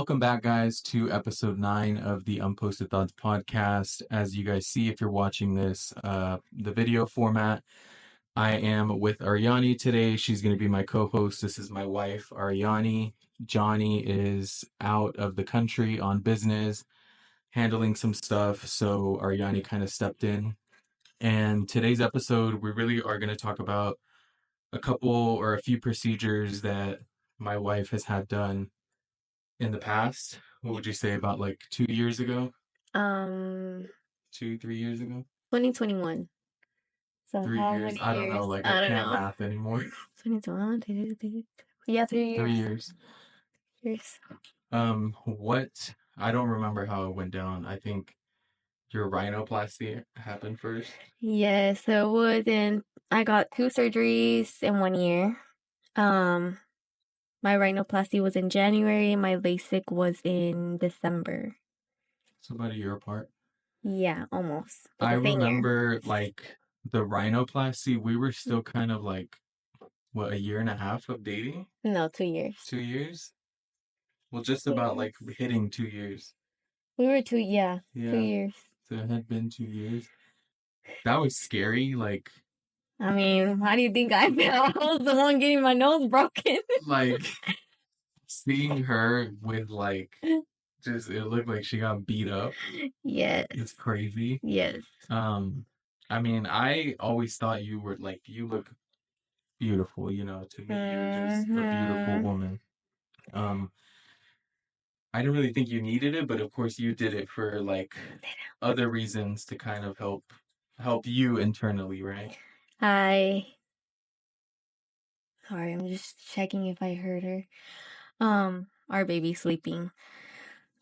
welcome back, guys, to episode 9 of the Unposted Thoughts podcast. As you guys see, if you're watching this, the video format, I am with Ariany today. She's going to be my co-host. This is my wife, Ariany. Johnny is out of the country on business, handling some stuff, so Ariany kind of stepped in. And today's episode, we really are going to talk about a couple or a few procedures that my wife has had done in the past. What would you say about like 2 years ago? Um, 3 years ago? 2021. So Three how years? many I don't know. years? Like I I don't can't know. math anymore. 2021, yeah, 3 years. 3 years. Years. What? I don't remember how it went down. I think your rhinoplasty happened first. Yeah, so I got 2 surgeries in 1 year. Um, my rhinoplasty was in January, my Lasik was in December. So about a year apart. Yeah, almost. But I the same year. remember like the rhinoplasty, we were still kind of like, what, a year and a half of dating? No, 2 years. 2 years? Well, just Two about years. like hitting 2 years. We were yeah, two Yeah. years. So it had been 2 years. That was scary. I mean, how do you think I felt? I was the one getting my nose broken. Like seeing her with like, just it looked like she got beat up. Yes. It's crazy. Yes. Um, I mean, I always thought you were like, you look beautiful. To me, you're just a beautiful Mm-hmm. woman. Um, I didn't really think you needed it, but of course you did it for like other reasons to kind of help you internally, right? I Sorry, I'm just checking if I heard her. Our baby's sleeping.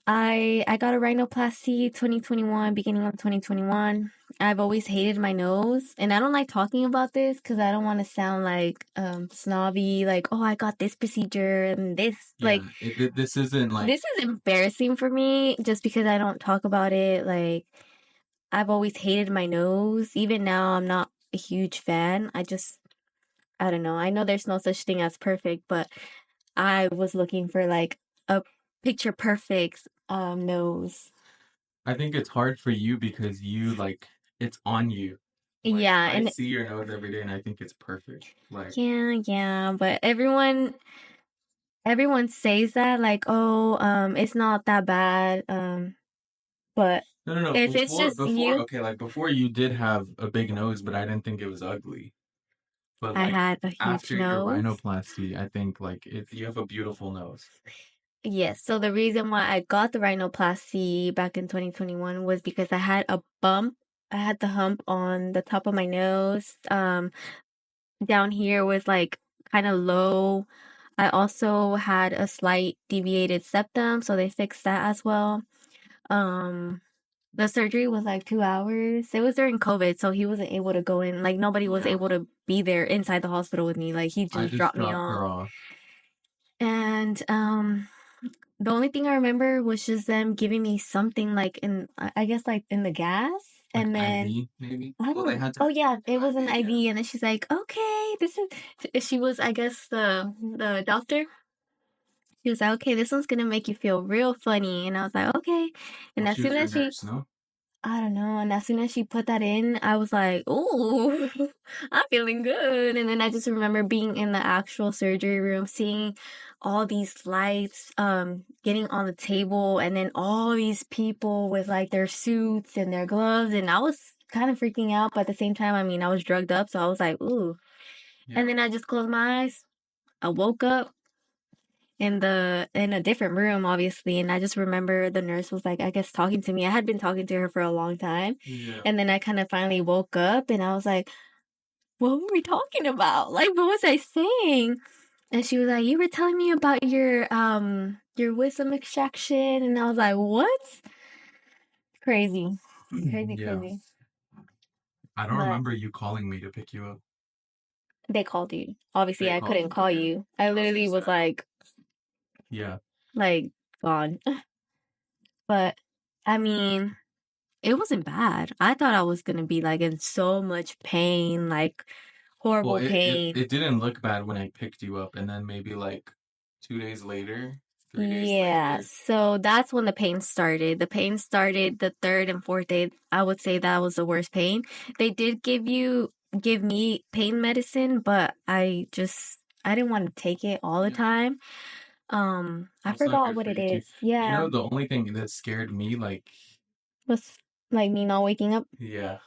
I got a rhinoplasty 2021, beginning of 2021. I've always hated my nose, and I don't like talking about this because I don't want to sound like snobby, like, oh, I got this procedure and this. Like, Yeah, this isn't like, this is embarrassing for me just because I don't talk about it. Like, I've always hated my nose. Even now, I'm not a huge fan. I don't know. I know there's no such thing as perfect, but I was looking for like a picture perfect nose. I think it's hard for you because you like it's on you. Like Yeah, I and see your nose every day and I think it's perfect. Like yeah, but everyone says that like, oh, it's not that bad. But no. if it's just Before you, okay, like before you did have a big nose, but I didn't think it was ugly. But I like had a huge after your nose. rhinoplasty, I think like you have a beautiful nose. Yes, so the reason why I got the rhinoplasty back in 2021 was because I had a bump. I had the hump on the top of my nose. Down here was like kind of low. I also had a slight deviated septum, so they fixed that as well. Um, the surgery was like 2 hours. It was during COVID, so he wasn't able to go in. Like nobody was Yeah. able to be there inside the hospital with me. Like he I just just dropped me dropped off. her off. And the only thing I remember was just them giving me something like I guess like in the gas. Like And then IV maybe? I Well they don't. had to Oh yeah, it was an yeah. IV, and then she's like, "Okay, this is." She was, I guess, the doctor. She was like, "Okay, this one's gonna make you feel real funny," and I was like, "Okay." And Well as she was soon your as she, nurse, no? I don't know, and as soon as she put that in, I was like, "Ooh, I'm feeling good." And then I just remember being in the actual surgery room, seeing all these lights, getting on the table, and then all these people with like their suits and their gloves, and I was kind of freaking out, but at the same time, I mean, I was drugged up, so I was like, "Ooh." Yeah. And then I just closed my eyes. I woke up in a different room, obviously, and I just remember the nurse was like, I guess, talking to me. I had been talking to her for a long time, Yeah. and then I kind of finally woke up, and I was like, what were we talking about? Like, what was I saying? And she was like, you were telling me about your wisdom extraction, and I was like, what? Crazy, crazy, Yeah. crazy. I don't But remember you calling me to pick you up. they called you. Obviously, They I called couldn't me? call Okay. you. I I was literally just was yeah. like gone. But I mean, it wasn't bad. I thought I was gonna be like in so much pain, like Well, horrible it pain. it didn't look bad when I picked you up, and then maybe like 2 days later. 3 days Yeah, later. so that's when the pain started. The pain started the third and fourth day. I would say that was the worst pain. They did give me pain medicine, but I didn't want to take it all the Yeah, time. I that's not forgot good what for it you too. is. Yeah, The only thing that scared me, like, was like me not waking up. yeah,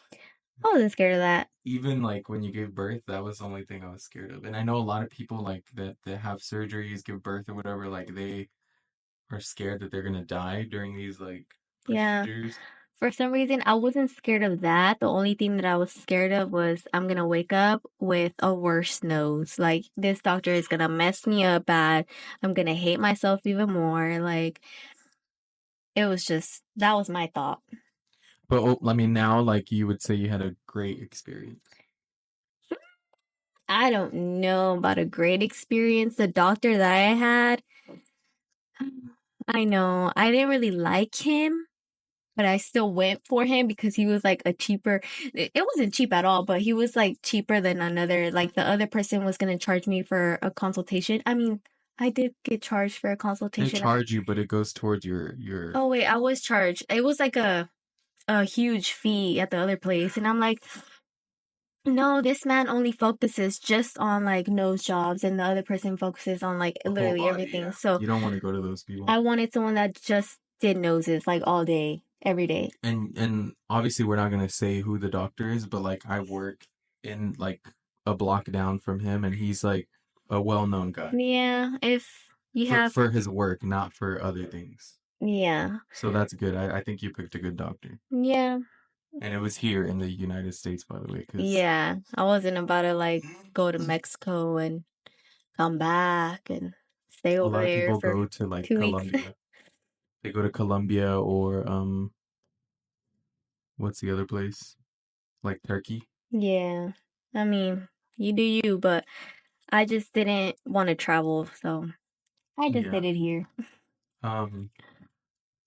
I wasn't scared of that. even like when you gave birth, that was the only thing I was scared of. And I know a lot of people like that have surgeries, give birth or whatever, like they are scared that they're gonna die during these like Yeah. procedures. For some reason, I wasn't scared of that. The only thing that I was scared of was I'm gonna wake up with a worse nose. Like, this doctor is gonna mess me up bad. I'm gonna hate myself even more. Like, it was just, that was my thought. But oh, I mean, now like you would say you had a great experience. I don't know about a great experience. The doctor that I had, I know, I didn't really like him, but I still went for him because he was like a cheaper. It wasn't cheap at all, but he was like cheaper than another. Like, the other person was gonna charge me for a consultation. I mean, I did get charged for a They consultation. charge you, but it goes towards your. Oh wait, I was charged. It was like a huge fee at the other place, and I'm like, no, this man only focuses just on like nose jobs, and the other person focuses on like The whole literally body, everything. yeah. So You don't want to go to those people. I wanted someone that just did noses like all day, every day. And obviously we're not gonna say who the doctor is, but like I work in like a block down from him, and he's like a well-known guy Yeah, if you for have, for his work, not for other things. yeah, So that's good. I think you picked a good doctor, yeah, and it was here in the United States, by the way, because yeah. I wasn't about to like go to Mexico and come back and stay a over lot of there people for go to like 2 weeks. Colombia. They go to Colombia or what's the other place? Like Turkey. Yeah, I mean, you do you, but I just didn't want to travel, so I just Yeah. did it here. Um,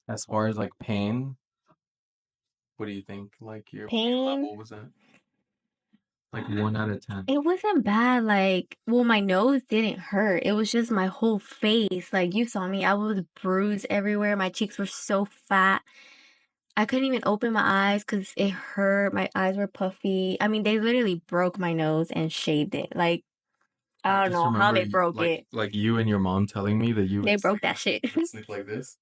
as far as like pain, what do you think? Like your Pain, level was at? Like 1 out of 10. it wasn't bad. Like, well, my nose didn't hurt. It was just my whole face. Like, you saw me, I was bruised everywhere. My cheeks were so fat. I couldn't even open my eyes because it hurt. My eyes were puffy. I mean, they literally broke my nose and shaved it. Like, I I don't just know how remember they broke it. like you and your mom telling me that They broke that shit. you would sleep like this,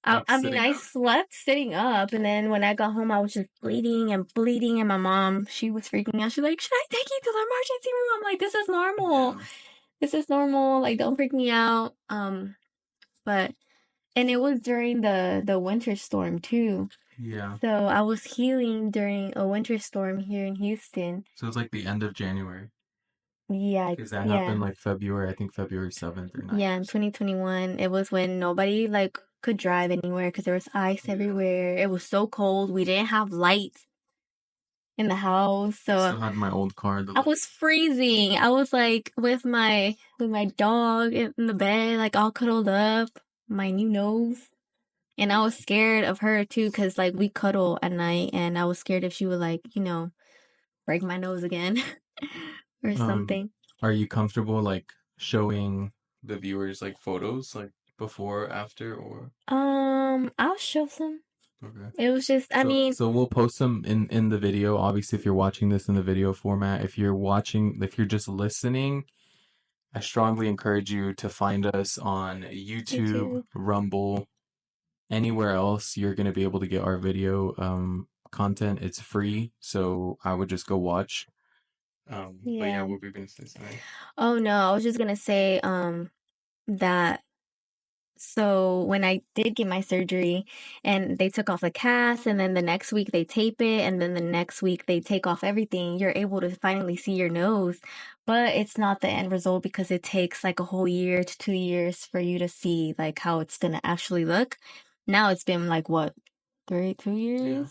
I, like I mean, sitting I up. slept sitting up, and then when I got home, I was just bleeding and bleeding, and my mom, she was freaking out. She's like, "Should I take you to the emergency room?" I'm like, "This is normal. Yeah. This is normal. Like, don't freak me out." But and it was during the winter storm too. Yeah. So I was healing during a winter storm here in Houston. So it's like the end of January. Yeah, Because that yeah, happened like February, I think February 7th or yeah. 9th In or something. 2021, it was when nobody like could drive anywhere because there was ice Yeah. everywhere. It was so cold. We didn't have lights in the house, I so still had my old car, the I was lights. freezing. I was like with my dog in the bed, like all cuddled up, my new nose. And I was scared of her too, because like we cuddle at night, and I was scared if she would like, break my nose again or Um, something. are you comfortable like showing the viewers like photos like before, after, or I'll show some. okay. It was just, I So mean, so we'll post them in the video. Obviously, if you're watching this in the video format, if you're just listening, I strongly encourage you to find us on YouTube, YouTube. Rumble, anywhere else you're going to be able to get our video content. It's free, so I would just go watch. But yeah, Yeah. what were we going to say? Sorry. Oh no, I was just gonna say, that so when I did get my surgery and they took off the cast, and then the next week they tape it, and then the next week they take off everything, you're able to finally see your nose. But it's not the end result because it takes like a whole year to 2 years for you to see like how it's gonna actually look. Now it's been like what, 2 years? Yeah.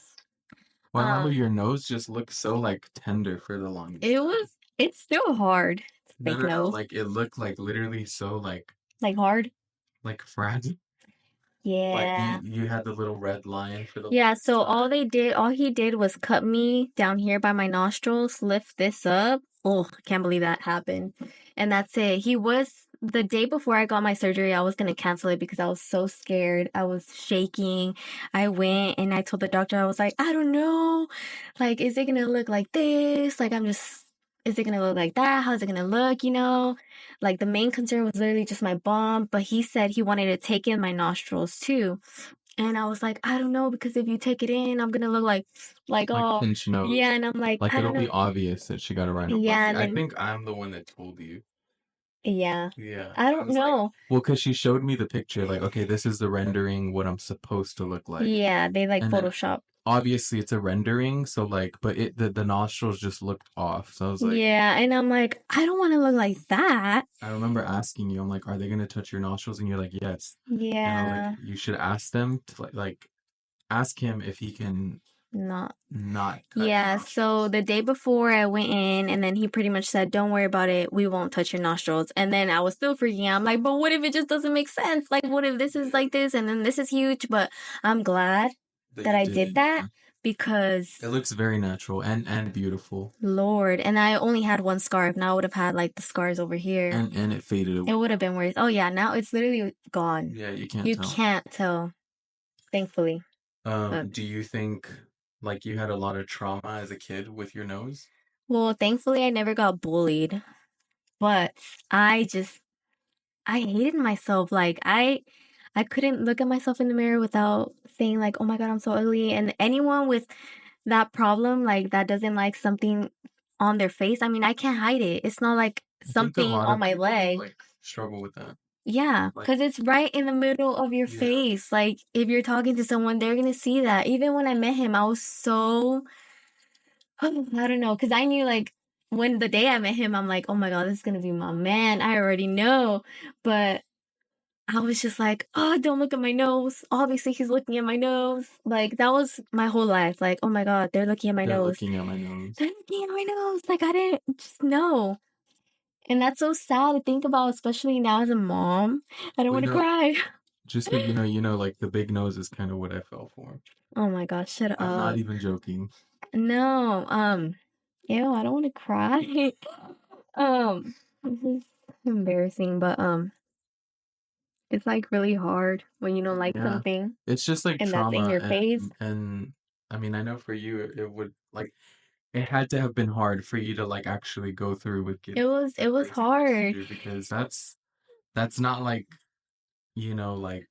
Well, I remember Um, your nose just looked so like tender for the longest time. it's still hard. It's No, fake no, no. nose. Like it looked like literally so Like hard. like fragile. Like Yeah. you had the little red line for the Yeah, longest so time. all he did was cut me down here by my nostrils, lift this up. Oh, I can't believe that happened. And that's it. He was the day before I got my surgery, I was gonna cancel it because I was so scared. I was shaking. I went and I told the doctor, I was like, I don't know. Like, is it gonna look like this? Like, is it gonna look like that? How's it gonna look? Like the main concern was literally just my bump, but he said he wanted to take in my nostrils too. And I was like, I don't know, because if you take it in, I'm gonna look like, Like oh, pinch nose. yeah. And I'm like, Like I don't it'll be know. obvious that she got a Yeah. rhinoplasty. And I then, think I'm the one that told you. yeah, Yeah. I I don't was like, know. well, because she showed me the picture, like, okay, this is the rendering, what I'm supposed to look like. Yeah, they like And then Photoshop. obviously it's a rendering, so like, but the nostrils just looked off. So I was like, Yeah, and I'm like, I don't want to look like that. I remember asking you, I'm like, are they gonna touch your nostrils? And you're like, yes. And I was like, Yeah, you should ask them to like ask him if he can not. not cut your Yeah, so nostrils. the day before I went in, and then he pretty much said, don't worry about it. We won't touch your nostrils. And then I was still freaking out. I'm like, but what if it just doesn't make sense? Like, what if this is Yeah, like this and then this is huge? But I'm glad that that you I did did it. that Yeah. because, It looks very natural and beautiful, Lord, and I only had one scar. If not, I would have had like the scars over here. and it faded It away would have now. been worse. Oh, yeah, now it's literally gone. Yeah, you can't You tell. can't tell, thankfully. But Do you think like you had a lot of trauma as a kid with your nose? well, thankfully, I never got bullied, but I just, I hated myself. Like, I couldn't look at myself in the mirror without saying like, "Oh my God, I'm so ugly." And anyone with that problem, like that doesn't like something on their face, I mean, I can't hide it. It's not like I think a something lot on of my people leg. like struggle with that. Yeah, Like, because it's right in the middle of your yeah, face. Like, if you're talking to someone, they're gonna see that. Even when I met him, I was so I don't know, because I knew like when the day I met him, I'm like, oh my God, this is gonna be my man. I already know. But I was just like, oh, don't look at my nose. Obviously, he's looking at my nose. Like, that was my whole life. Like, oh my God, they're looking at my they're nose. looking at my nose. They're looking at my nose. Like, I didn't just know. And that's so sad to think about, especially now as a mom. I don't Well, want to cry. just so like the big nose is kind of what I fell for. Oh my gosh, shut I'm not up. even joking. No, ew, I don't want to cry. This is embarrassing, but it's like really hard when you don't like Yeah. something It's just like and that's in trauma your face. and I mean, I know for you it would like it had to have been hard for you to like actually go through with getting It the was braces hard. removed because that's not like, like,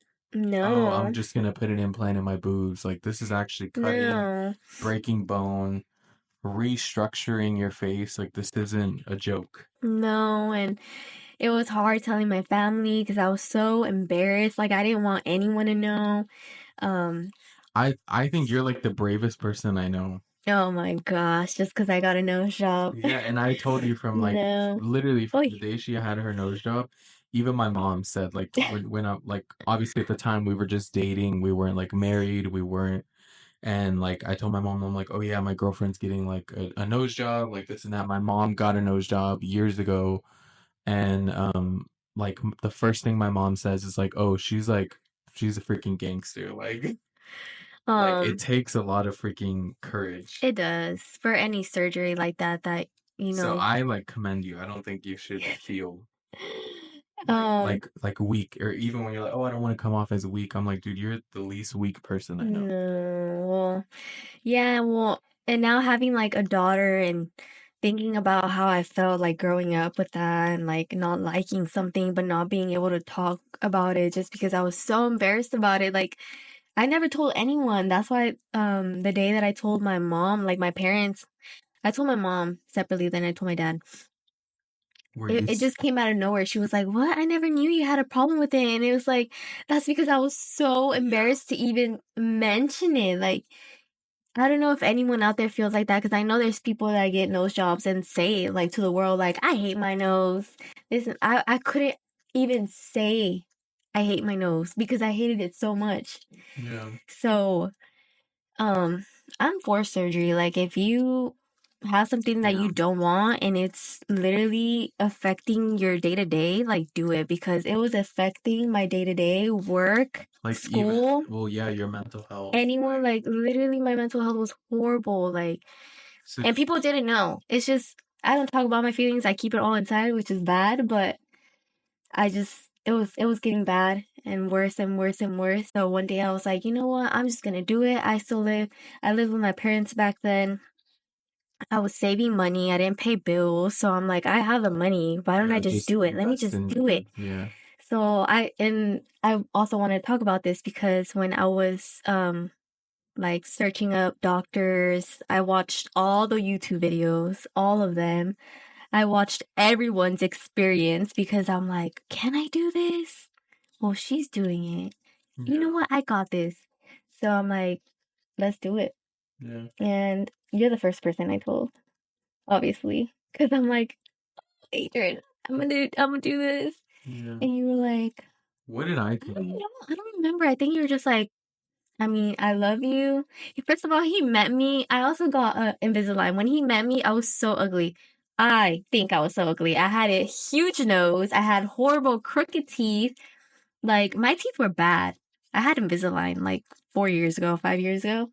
oh, I'm No, just gonna put an implant in my boobs. Like this is actually cutting, no, breaking bone, restructuring your face. Like this isn't a joke. no, and it was hard telling my family because I was so embarrassed. Like I didn't want anyone to know. Um, I think you're like the bravest person I know. oh my gosh, just because I got a nose job. Yeah, and I told you from like No. literally from Oh, the day she had her nose job, even my mom said like when I like obviously at the time we were just dating, we weren't like married, we weren't and like I told my mom, I'm like, oh yeah, my girlfriend's getting like a nose job, like this and that. My mom got a nose job years ago, and like the first thing my mom says is like, oh, she's a freaking gangster, like it um, takes a lot of freaking courage. it does for any surgery like that, you So know. I like commend you. I don't think you should feel like Um, like like weak or even when you're like, oh, I don't want to come off as weak. I'm like, dude, you're the least weak person I know. no, well, yeah, well, and now having like a daughter and thinking about how I felt like growing up with that and like not liking something but not being able to talk about it just because I was so embarrassed about it. Like I never told anyone. That's why the day that I told my mom, like my parents, I told my mom separately, then I told my dad. Were you It just came out of nowhere. She was like, "What? I never knew you had a problem with it." And it was like, that's because I was so yeah. embarrassed to even mention it. Like, I don't know if anyone out there feels like that because I know there's people that get nose jobs and say it, like to the world, like, I hate my nose. Listen, I couldn't even say I hate my nose because I hated it so much. Yeah. So um, I'm for surgery. Like, if you have something that Yeah. you don't want and it's literally affecting your day to day, like, do it because it was affecting my day to day work, Like even school, well, yeah, your mental health. anyone. Like, literally, my mental health was horrible. Like, So and people didn't know. It's just, I don't talk about my feelings. I keep it all inside, which is bad, but it was getting bad and worse and worse and worse. So one day I was like, you know what? I'm just gonna do it. I lived with my parents back then. I was saving money. I didn't pay bills. So I'm like, I have the money. Why don't I Yeah, just just do it? Let me invest just in do it. yeah. So I also want to talk about this because when I was like searching up doctors, I watched all the YouTube videos, all of them. I watched everyone's experience because I'm like, can I do this? Well, she's doing it. You know Yeah. what? I got this. So I'm like, let's do it. Yeah. And you're the first person I told, obviously, because I'm like, Adrian, I'm gonna do this. Yeah. And you were like, What did I I don't think? know, I don't remember. I think you were just like, I mean, I love you. First of all, he met me. I also got Invisalign. When he met me, I was so ugly. I think I was so ugly. I had a huge nose. I had horrible crooked teeth. Like my teeth were bad. I had Invisalign like 4 years ago, 5 years ago.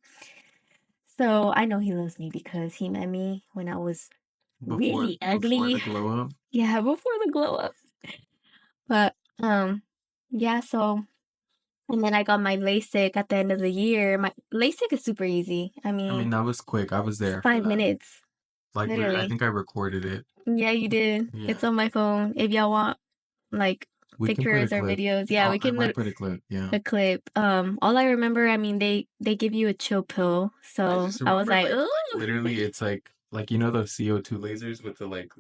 So I know he loves me because he met me when I was really Before the ugly. glow up? Yeah, before the glow up. But yeah, so and then I got my LASIK at the end of the year. My LASIK is super easy. I I mean, mean, that was quick. I was it's there for five that. minutes, Like literally, I literally. think I recorded it. Yeah, you did. Yeah. It's on my phone. If y'all want like We can put a pictures or clip. videos, yeah, we I can might put a clip. Yeah. a clip. All I remember, I mean, they give you a chill pill, I so just I was remember like, like ooh, literally it's like you know those CO2 lasers with the like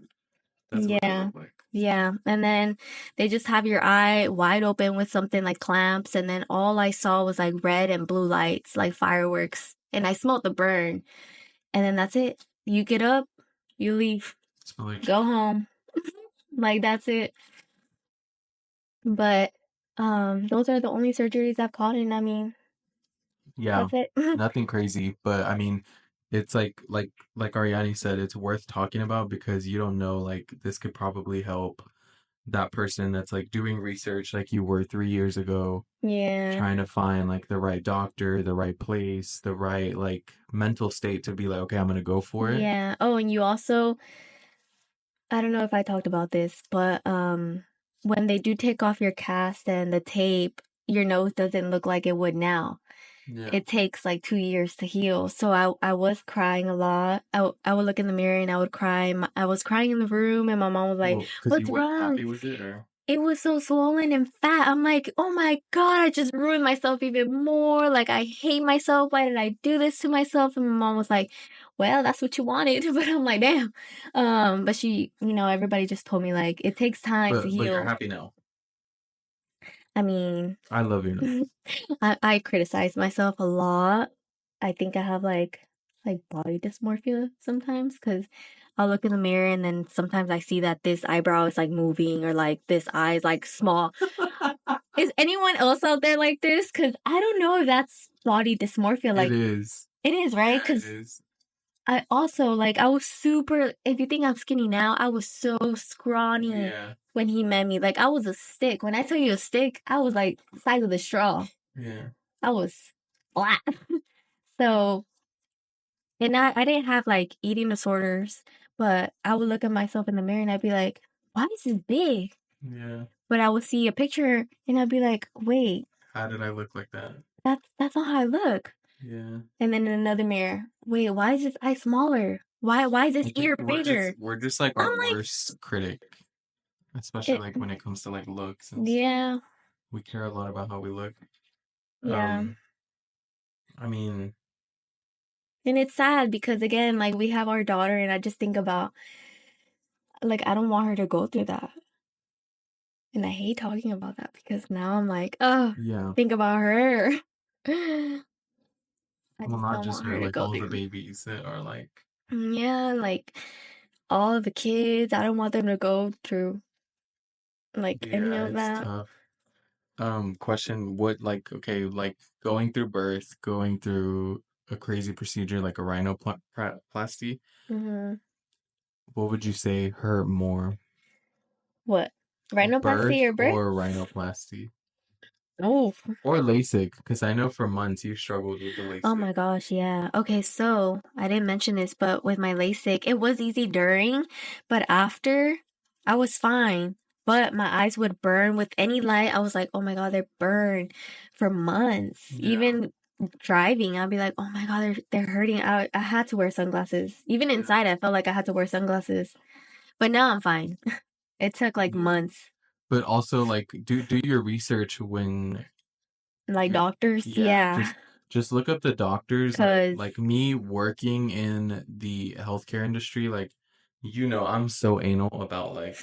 that's what it yeah, looked like. yeah. And then they just have your eye wide open with something like clamps, and then all I saw was like red and blue lights, like fireworks, and I smelled the burn. And then that's it. You get up, you leave, Smell like go chicken. home. Like that's it. But those are the only surgeries I've gotten. I mean, Yeah. that's it. Nothing crazy, but I mean it's like Ariany said, it's worth talking about because you don't know like this could probably help that person that's like doing research like you were 3 years ago, Yeah. trying to find like the right doctor, the right place, the right like mental state to be like, okay, I'm gonna go for it. Yeah. Oh, and you also, I don't know if I talked about this, but when they do take off your cast and the tape, your nose doesn't look like it would now. Yeah. It takes like 2 years to heal. So I was crying a lot. I would look in the mirror and I would cry. I was crying in the room and my mom was like, Well, because you "What's weren't wrong?" happy with it, or It was so swollen and fat. I'm like, oh my God, I just ruined myself even more. Like, I hate myself. Why did I do this to myself? And my mom was like, well, that's what you wanted. But I'm like, damn. But everybody just told me like it takes time to but you're heal. happy now. I mean, I love you now. I criticize myself a lot. I think I have like body dysmorphia sometimes because I'll look in the mirror and then sometimes I see that this eyebrow is like moving or like this eye is like small. Is anyone else out there like this? Because I don't know if that's body dysmorphia. It Like, is. it is, right? Yeah, it Because is. I also, like, I was super, if you think I'm skinny now, I was so scrawny Yeah. when he met me. Like, I was a stick. When I tell you a stick, I was like the size of the straw. Yeah. I was flat. So, and I didn't have like eating disorders, but I would look at myself in the mirror and I'd be like, why is this big? Yeah. But I would see a picture and I'd be like, wait, How did I look like that? that's not how I look. Yeah. And then in another mirror, wait, why is this eye smaller? Why is this I think ear bigger? we're just like I'm our like, worst critic, especially it, like when it comes to like looks and stuff. yeah, We care a lot about how we look. yeah. I mean, And it's sad because again, like we have our daughter and I just think about like I don't want her to go through that. And I hate talking about that because now I'm like, oh, yeah. think about her. I Well, just not don't just want her, her to like go all the through. babies that are like, Yeah, like all of the kids, I don't want them to go through like any yeah, of it's that. tough. Question, what like okay, like going through birth, going through a crazy procedure like a rhinoplasty, Hmm. what would you say hurt more? What? Rhinoplasty Birth or birth? or rhinoplasty? Oh, Or LASIK? Because I know for months you struggled with the oh LASIK. my gosh, yeah. Okay, so I didn't mention this, but with my LASIK, it was easy during, but after, I was fine. but my eyes would burn with any light. I was like, oh my God, they're burned for months. Yeah. Even driving, I'd be like, oh my God, they're hurting. I had to wear sunglasses. Even Yeah. inside, I felt like I had to wear sunglasses. But now I'm fine. It took like Yeah. months. But also like do your research when Like you're doctors, yeah, yeah. just look up the doctors Cause like me working in the healthcare industry, like I'm so anal about like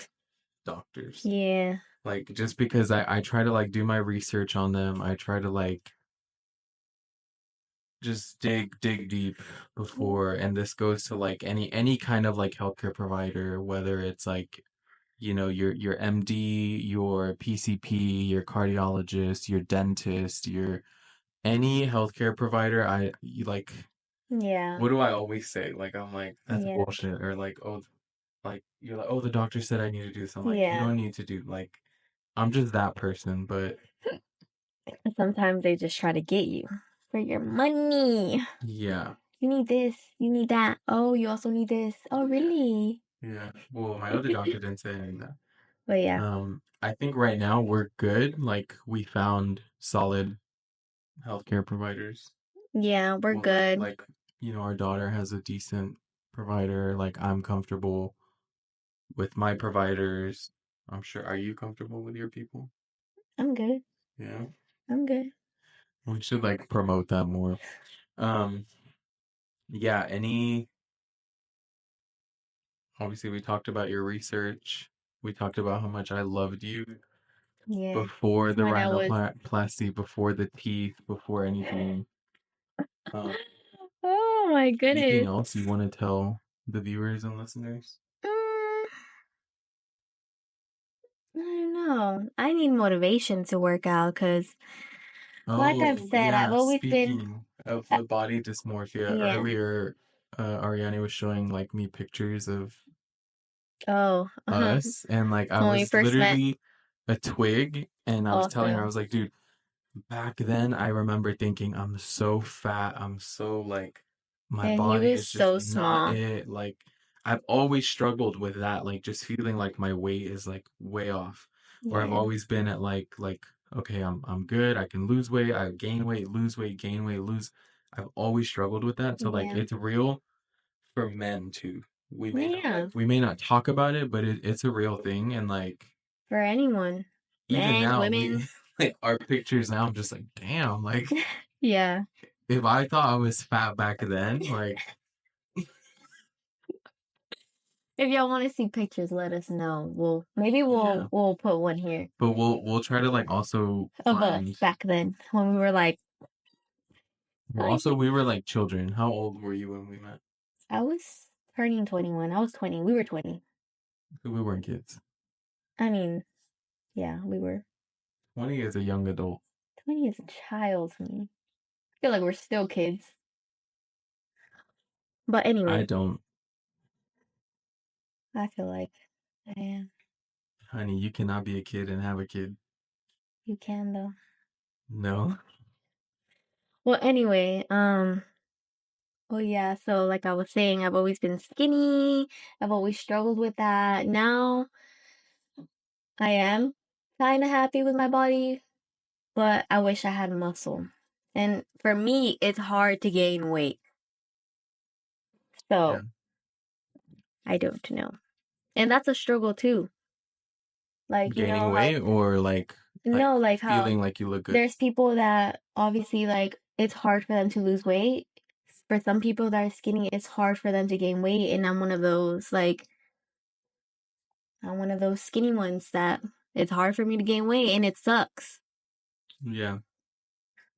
doctors. yeah, Like just because I try to like do my research on them, I try to like just dig deep before, and this goes to like any kind of like healthcare provider, whether it's like your MD, your PCP, your cardiologist, your dentist, your any healthcare provider. You like, yeah, what do I always say? Like I'm like that's yeah, bullshit, or like, oh, like you're like, oh, the doctor said I need to do something. Like you yeah. don't need to do, like, I'm just that person. But Sometimes they just try to get you for your money. yeah, You need this, you need that. Oh, you also need this. Oh, really? yeah. Well, my other doctor didn't say any of that. But yeah, I think right now we're good. Like we found solid healthcare providers. yeah, we're Well, good. our daughter has a decent provider. Like I'm comfortable with my providers. I'm sure. Are you comfortable with your people? I'm good. Yeah. I'm good. We should like promote that more. Um, yeah, obviously we talked about your research. We talked about how much I loved you Yeah. before the When I was, rhinoplasty, before the teeth, before anything. Um, oh my Anything goodness. else you want to tell the viewers and listeners? Mm, I don't know. I need motivation to work out because, like I've Oh, said, I've yeah, always been, speaking of uh, the body dysmorphia, yeah. earlier Ariany was showing like me pictures of Oh, us, and like I when we was first met, literally a twig, and I was telling her, I also. was like, dude, back then I remember thinking I'm so fat, I'm so like my And he body was is just so not small. it. Like I've always struggled with that, like just feeling like my weight is like way off. Or I've Yeah, always been at like okay, I'm good, I can lose weight, I gain weight, lose weight, gain weight, lose. I've always struggled with that. So like yeah, it's real for men too. yeah. We may not talk about it, but it's a real thing. And like For anyone, even men, now we women. like our pictures now, I'm just like, damn, like Yeah. if I thought I was fat back then, like If y'all want to see pictures, let us know. Maybe yeah. we'll put one here But we'll try to like also of us find, back then when we were like well, also tiny. we were like children. How old were you when we met? I was turning 21. I was 20. We were 20. We weren't kids. I mean, yeah, we were. 20 is a young adult. 20 is a child to me. I feel like we're still kids. But I anyway, don't, I feel like I am. honey, you cannot be a kid and have a kid. You can though. No. Well, anyway, well, yeah, so like I was saying, I've always been skinny. I've always struggled with that. Now I am kind of happy with my body, but I wish I had muscle. And for me, it's hard to gain weight. Yeah. So I don't know. And that's a struggle too. Like, you Gaining know how, weight or like no, like how feeling like you look good. there's people that obviously like it's hard for them to lose weight. For some people that are skinny, it's hard for them to gain weight. And I'm one of those, like, I'm one of those skinny ones that it's hard for me to gain weight and it sucks. Yeah.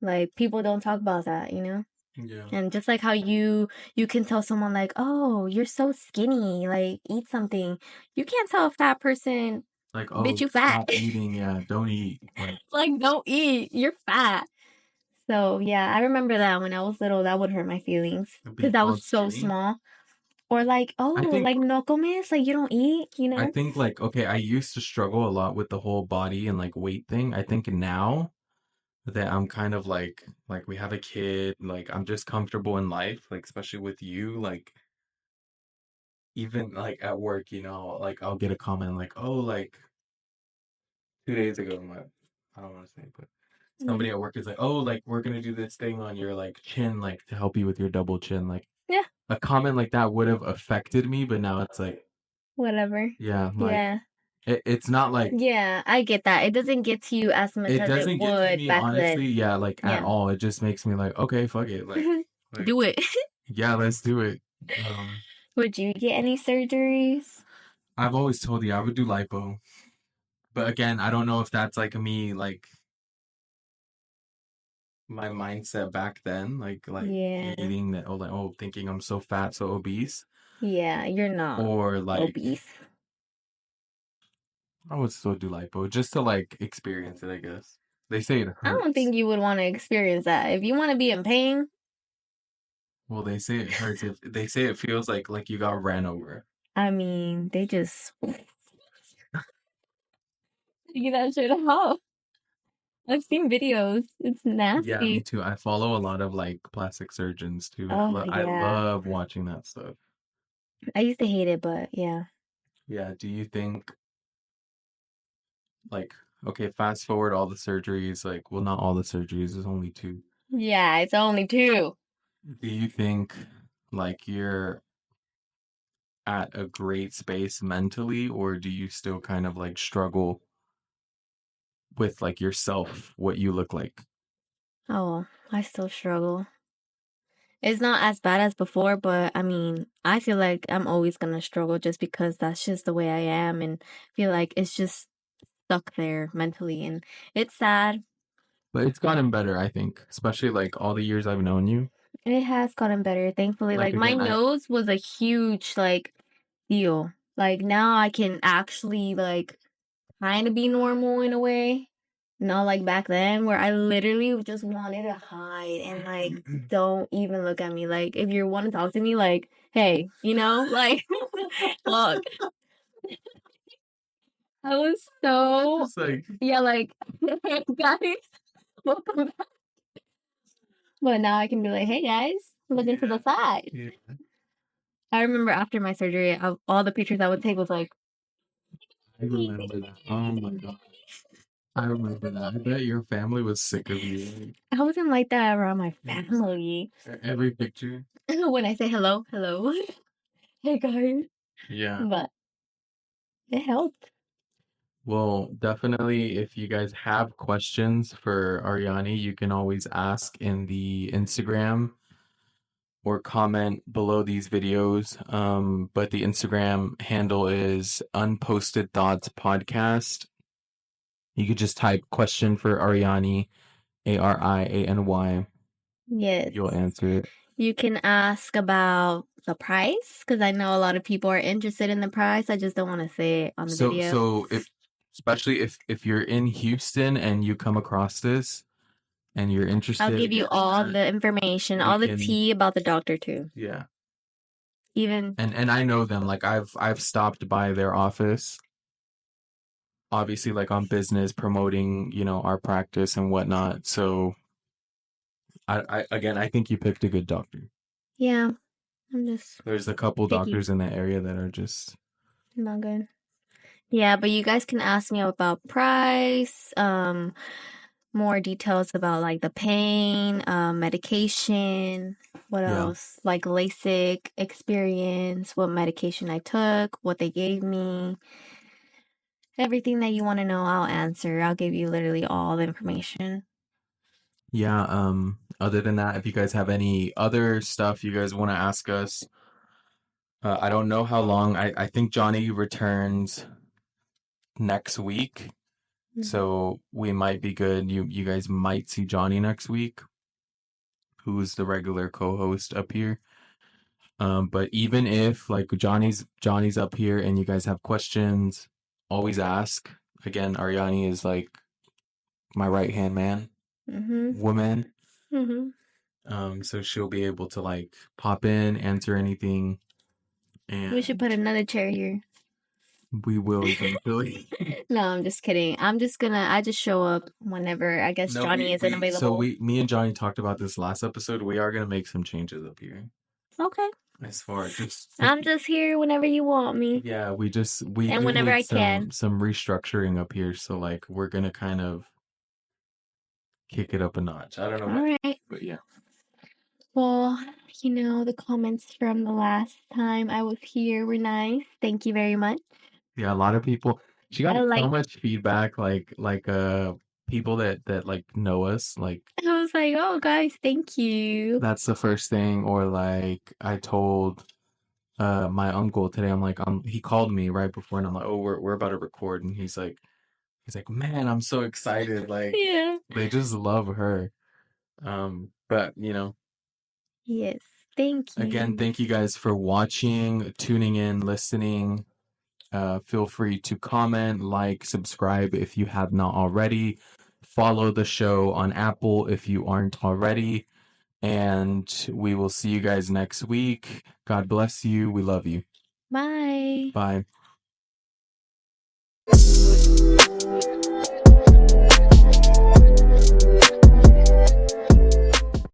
Like people don't talk about that, you know? Yeah. And just like how you can tell someone like, "Oh, you're so skinny, like eat something." You can't tell a fat person, Like, "Bitch, oh, you fat." stop eating. Yeah. Don't eat. Like, Like, don't eat. You're fat. So, yeah, I remember that when I was little, that would hurt my feelings being because I was called so skinny. small. Or like, I "Oh, think like no comes, like you don't eat, you I know?" think like okay, I used to struggle a lot with the whole body and like weight thing. I think now that I'm kind of like we have a kid, like I'm just comfortable in life, like especially with you, like even like at work, like I'll get a comment like, "Oh, like 2 days ago, I don't want to say, but Mm. somebody at work is like, "Oh, like we're gonna do this thing on your like chin, like to help you with your double chin." Like Yeah, a comment like that would have affected me, but now it's like, whatever. yeah, like Yeah. it's not like Yeah, I get that. It doesn't get to you as much it as it doesn't get to would me back honestly, then. yeah, like at Yeah. all. It just makes me like, okay, fuck it, like Do it. yeah, let's do it. Um, Would you get any surgeries? I've always told you I would do lipo, but again, I don't know if that's like me, like my mindset back then, like Yeah. hating that, oh, like oh, thinking I'm so fat, so obese, Yeah, you're not or like obese. I would still do lipo just to like experience it, I guess. They say it I don't hurts. think you would want to experience that. If you want to be in pain, Well, they say it hurts. If they say it feels like you got ran over. I mean, they just get that shit off. I've seen videos. It's Yeah, me nasty. too. I follow a lot of like plastic surgeons too. Oh, I yeah. love watching that stuff. I used to hate it, but yeah. Yeah, do you think like okay, fast forward all the surgeries, like well not all the surgeries, there's only two. Yeah, it's only two. Do you think like you're at a great space mentally, or do you still kind of like struggle with like yourself, what you look like? Oh, I still struggle. It's not as bad as before, but I mean, I feel like I'm always gonna struggle just because that's just the way I am, and feel like it's just stuck there mentally, and it's sad. But it's gotten better, I think, especially like all the years I've known you. It has gotten better, thankfully. Like Like my again, I nose was a huge like deal. Like now I can actually like kind of be normal in a way. Not like back then where I literally just wanted to hide and like don't even look at me. Like if you want to talk to me, like, hey, like look, I was so just like yeah, like guys, welcome back. But now I can be like, hey guys, looking to the side. yeah, I remember after my surgery, all the pictures I would take was like, I remember that. Oh my god. I remember that. I bet your family was sick of you. I wasn't like that around my Like, family. every picture. When I say hello, hello, hey guys, Yeah. but it helped. Well, definitely if you guys have questions for Ariani, you can always ask in the Instagram or comment below these videos. But the Instagram handle is Unposted Thoughts Podcast. You could just type question for Ariani, Ariany. Yes. You'll answer it. You can ask about the price because I know a lot of people are interested in the price. I just don't want to say it on the So video. so if especially if you're in Houston and you come across this and you're I'll interested give in you getting all that, the information, we all the can tea about the doctor too. yeah. Even And I know them. Like I've stopped by their office, obviously like on business, promoting, our practice and whatnot. So I again I think you picked a good doctor. yeah, I'm just There's a couple picky. doctors in that area that are just Not good. Yeah, but you guys can ask me about price, more details about like the pain, medication, what yeah. else? Like Lasik experience, what medication I took, what they gave me. Everything that you want to know, I'll answer. I'll give you literally all the information. Yeah, other than that, if you guys have any other stuff you guys want to ask us, I don't know how long. I think Johnny returns next week, Mhm. so we might be good. You guys might see Johnny next week, who's the regular co-host up here. But even if like Johnny's up here and you guys have questions, always ask. Again, Ariani is like my right hand man, Mhm. woman. Mhm. So she'll be able to like pop in, answer anything, We should put and another chair here. we will eventually. No, I'm just kidding. I just show up whenever I guess No, Johnny isn't available. me and Johnny talked about this last episode. We are gonna make some changes up here. Okay. as far just I'm just here whenever you want me yeah, we and do whenever need I can. some restructuring up here, so like we're gonna kind of kick it up a notch. I don't know All when, right. but yeah. Well, the comments from the last time I was here were nice. Thank you very much. Yeah, a lot of people. She got I so like much feedback, people that like know us. Like I was like, "Oh, guys, thank you." that's the first thing. Or like I told my uncle today. I'm like, he called me right before, and I'm like, oh, we're about to record, and he's like, man, I'm so excited. Like Yeah. they just love her. But Yes. Thank again, you. thank you guys for watching, tuning in, listening. Feel free to comment, like, subscribe if you have not already. Follow the show on Apple if you aren't already. And we will see you guys next week. God bless you. We love you. Bye. Bye.